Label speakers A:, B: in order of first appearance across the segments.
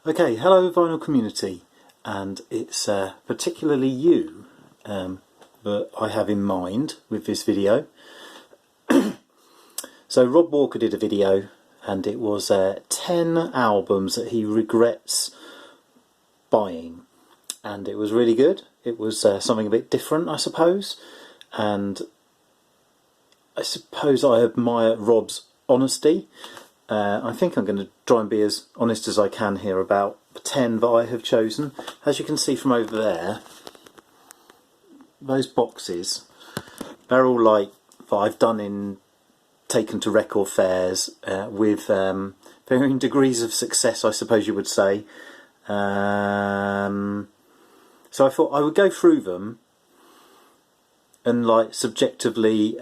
A: Okay, hello vinyl community, and it's particularly you that I have in mind with this video. So Rob Walker did a video, and it was 10 albums that he regrets buying, and it was really good. It was something a bit different, I suppose, and I suppose I admire Rob's honesty. I think I'm going to try and be as honest as I can here about the 10 that I have chosen. As you can see from over there, those boxes, they're all like that I've done in, taken to record fairs with varying degrees of success, I suppose you would say. So I thought I would go through them and like subjectively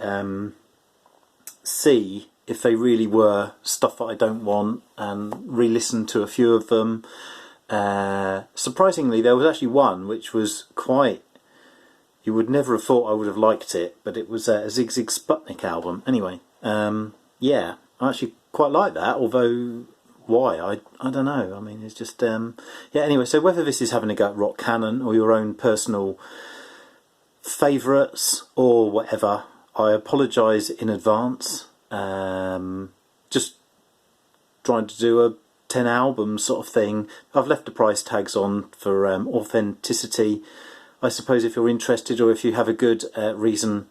A: see if they really were stuff that I don't want, and re-listen to a few of them. Surprisingly, there was actually one which was quite, you would never have thought I would have liked it, but it was a Zig Zig Sputnik album. Anyway, yeah, I actually quite like that, although why, I don't know. I mean, it's just yeah, anyway, so whether this is having a go at Rock Canon or your own personal favourites or whatever, I apologise in advance. Just trying to do a 10 album sort of thing. I've left the price tags on for authenticity. I suppose if you're interested, or if you have a good reason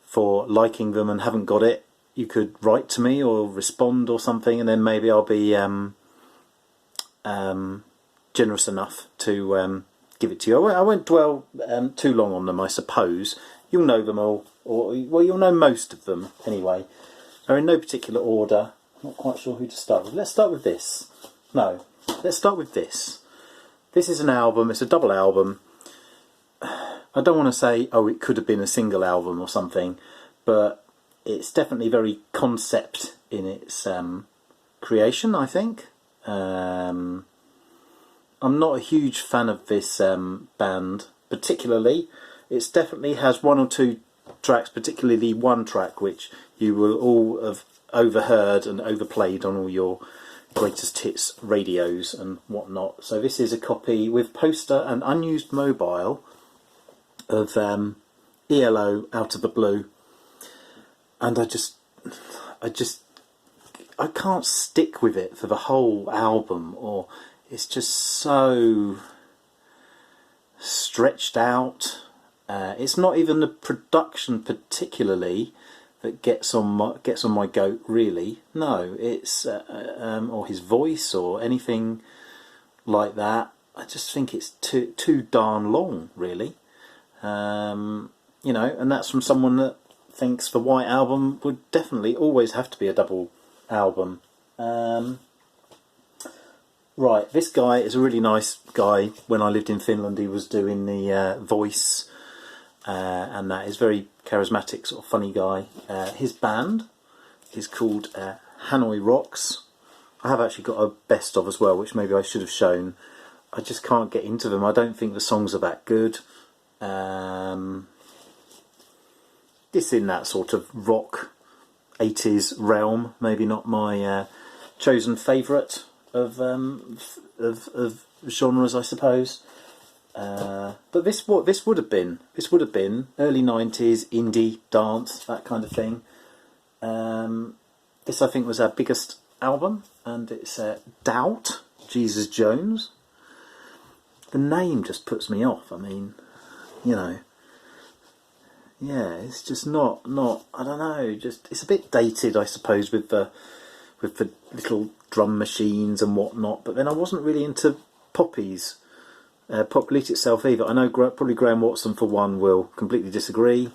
A: for liking them and haven't got it, you could write to me or respond or something, and then maybe I'll be generous enough to give it to you. I won't dwell too long on them, I suppose. You'll know them all, or well, you'll know most of them anyway. They're in no particular order. I'm not quite sure who to start with. Let's start with this. No, let's start with this. This is an album, it's a double album. I don't want to say, oh, it could have been a single album or something, but it's definitely very concept in its creation, I think. I'm not a huge fan of this band particularly. It definitely has one or two tracks, particularly one track which you will all have overheard and overplayed on all your greatest hits radios and whatnot. So this is a copy with poster and unused mobile of ELO, Out of the Blue, and I can't stick with it for the whole album, or it's just so stretched out. It's not even the production particularly that gets on my goat, really. No, it's or his voice or anything like that. I just think it's too darn long, really. You know, and that's from someone that thinks the White Album would definitely always have to be a double album. Right, this guy is a really nice guy. When I lived in Finland, he was doing the voice. And that is very charismatic, sort of funny guy. His band is called Hanoi Rocks. I have actually got a best of as well, which maybe I should have shown. I just can't get into them. I don't think the songs are that good. It's in that sort of rock 80s realm. Maybe not my chosen favourite of genres, I suppose. But this would have been early 90s indie dance, that kind of thing. This I think was our biggest album, and it's Doubt, Jesus Jones. The name just puts me off. I mean, you know, yeah, it's just not I don't know, just it's a bit dated, I suppose, with the little drum machines and whatnot. But then I wasn't really into poppies. Pop Elite itself either. I know probably Graham Watson for one will completely disagree.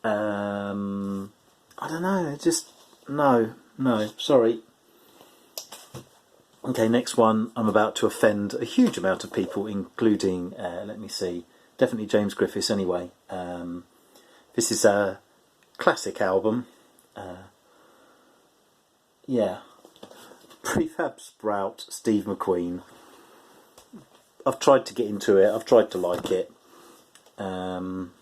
A: I don't know, just no, sorry. Okay, next one. I'm about to offend a huge amount of people, including let me see, definitely James Griffiths anyway. This is a classic album. Yeah, Prefab Sprout, Steve McQueen. I've tried to get into it, I've tried to like it. A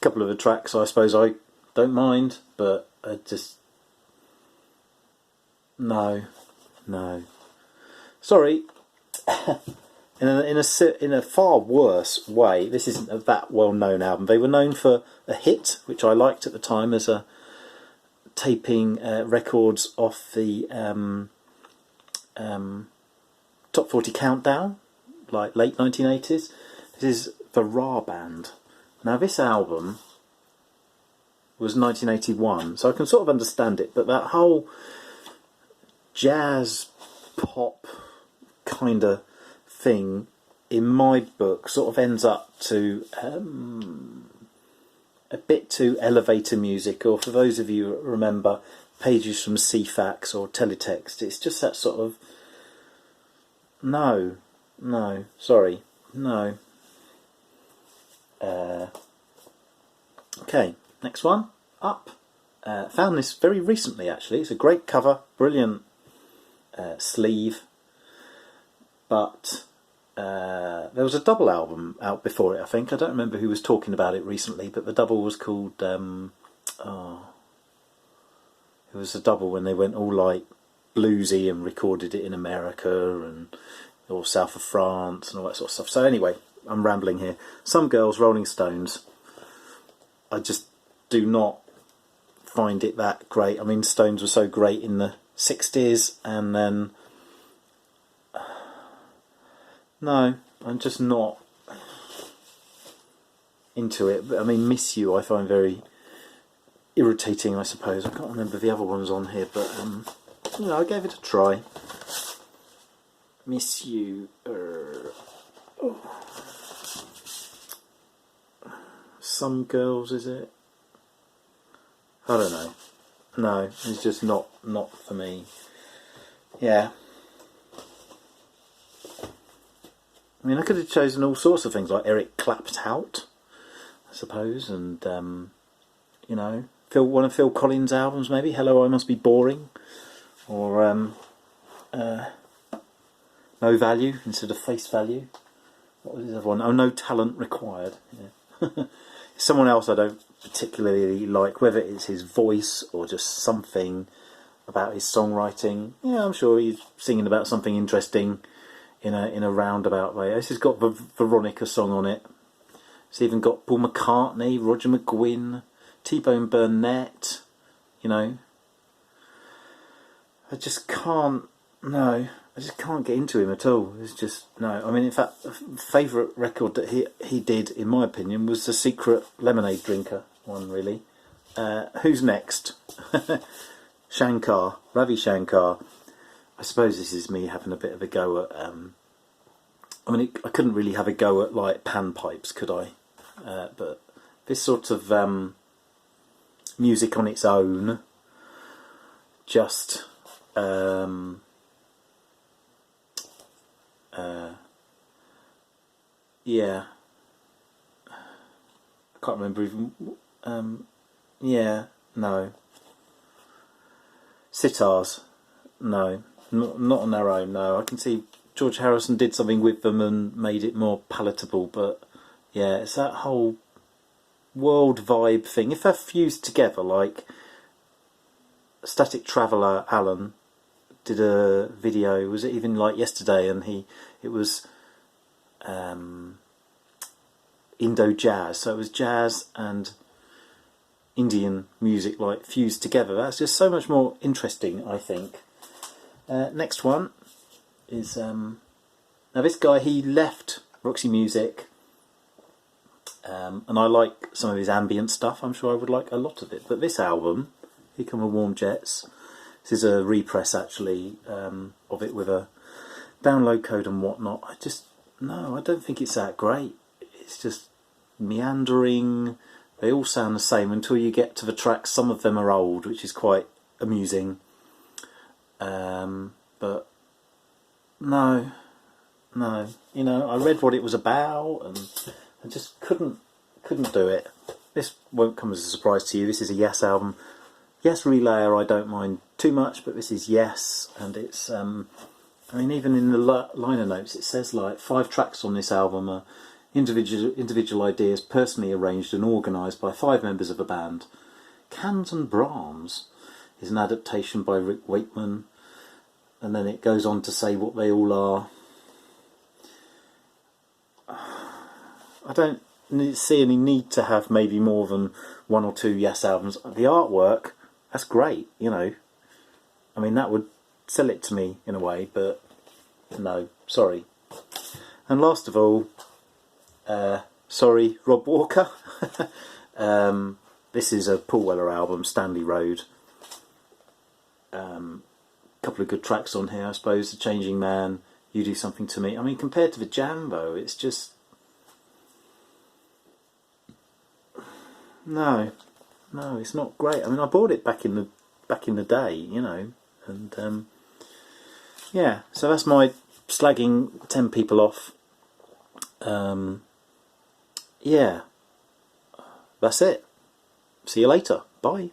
A: couple of the tracks I suppose I don't mind, but I just... No, no. Sorry. In a far worse way, this isn't a that well-known album. They were known for a hit, which I liked at the time, as a taping records off the Top 40 Countdown, like late 1980s. This is the Ra Band. Now this album was 1981, so I can sort of understand it, but that whole jazz pop kind of thing in my book sort of ends up to a bit too elevator music, or for those of you who remember pages from CFAX or Teletext, it's just that sort of no, sorry, no. Okay, next one up. Found this very recently actually. It's a great cover, brilliant sleeve, but there was a double album out before it, I think. I don't remember who was talking about it recently, but the double was called it was a double when they went all like bluesy and recorded it in America and or south of France and all that sort of stuff. So anyway, I'm rambling here. Some Girls, Rolling Stones. I just do not find it that great. I mean, Stones were so great in the 60s, and then no, I'm just not into it. But I mean, Miss You I find very irritating, I suppose. I can't remember the other ones on here, but you know, I gave it a try. Miss You. Some Girls, is it? I don't know. No, it's just not for me. Yeah. I mean, I could have chosen all sorts of things like Eric Clapton, I suppose, and you know, one of Phil Collins' albums maybe. Hello, I Must Be Boring, or No Value instead of Face Value. What was the other one? Oh, No Talent Required. Yeah. Someone else I don't particularly like, whether it's his voice or just something about his songwriting. Yeah, I'm sure he's singing about something interesting in a roundabout way. This has got the Veronica song on it. It's even got Paul McCartney, Roger McGuinn, T-Bone Burnett. You know, I just can't get into him at all. It's just no. I mean, in fact, the favourite record that he did, in my opinion, was the Secret Lemonade Drinker one. Really, who's next? Ravi Shankar. I suppose this is me having a bit of a go at. I mean, I couldn't really have a go at like panpipes, could I? But this sort of music on its own, just. Yeah, I can't remember even. Yeah, no. Sitars, no, not on their own. No, I can see George Harrison did something with them and made it more palatable, but yeah, it's that whole world vibe thing. If they're fused together, like Static Traveller Alan did a video, was it even like yesterday, and it was Indo jazz, so it was jazz and Indian music like fused together. That's just so much more interesting, I think. Next one is now this guy, he left Roxy Music, and I like some of his ambient stuff. I'm sure I would like a lot of it, but this album, Here Come the Warm Jets, this is a repress actually of it with a download code and whatnot. I don't think it's that great. It's just meandering. They all sound the same until you get to the tracks. Some of them are old, which is quite amusing. But no. You know, I read what it was about, and I just couldn't do it. This won't come as a surprise to you. This is a Yes album. Yes Relayer I don't mind too much, but this is Yes, and it's I mean, even in the liner notes it says like 5 tracks on this album are individual ideas personally arranged and organised by 5 members of a band. Cans and Brahms is an adaptation by Rick Wakeman. and then it goes on to say what they all are. I don't see any need to have maybe more than 1 or 2 Yes albums. The artwork, that's great, you know. I mean, that would sell it to me in a way, but no, sorry. And last of all, sorry, Rob Walker. This is a Paul Weller album, Stanley Road. Couple of good tracks on here, I suppose. The Changing Man, You Do Something to Me. I mean, compared to the Jambo, it's just... No, it's not great. I mean, I bought it back in the day, you know, and yeah. So that's my slagging 10 people off. Yeah, that's it. See you later. Bye.